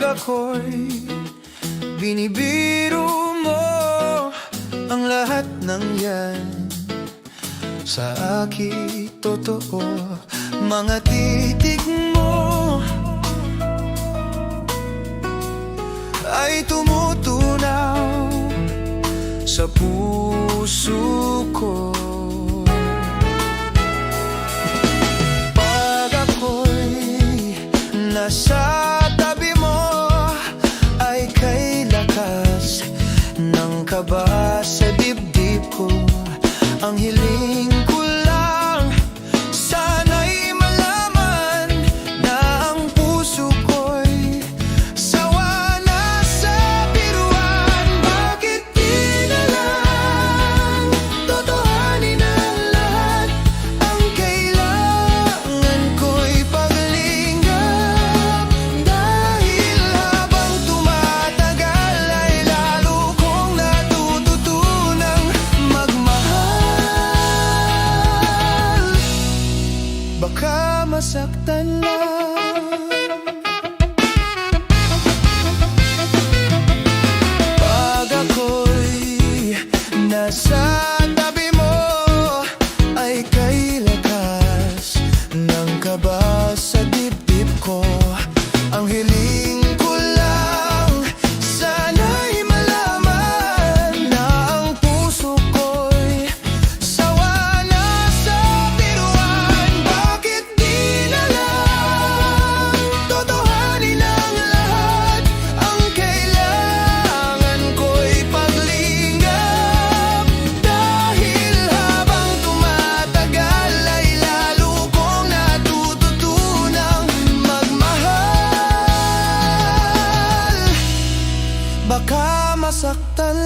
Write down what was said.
ako'y binibiro mo, ang lahat ng yan sa akin totoo. Mga titig mo ay tumutunaw sa puso ko. Pag ako'y nasa tabi mo, ay kay lakas ng kaba sa dibdib ko. Ang hiling ko lang, sana'y malaman na ang puso ko'y sawa na sa biruan. Bakit di na lang totohanin ang lahat? Ang kailangan ko'y paglingap, dahil habang tumatagal ay lalo kong natututunang magmahal. Baka masaktan lang. Pag ako'y nasa tabi mo, ay kay lakas ng kaba sa dibdib ko. Ang hiling ko lang, sana'y malaman na ang puso ko'y sawa na sa biruan. Bakit di na lang totohanin ang lahat? Ang kailangan ko'y paglingap, dahil habang tumatagal ay lalo kong natututunang magmahal. Baka masaktan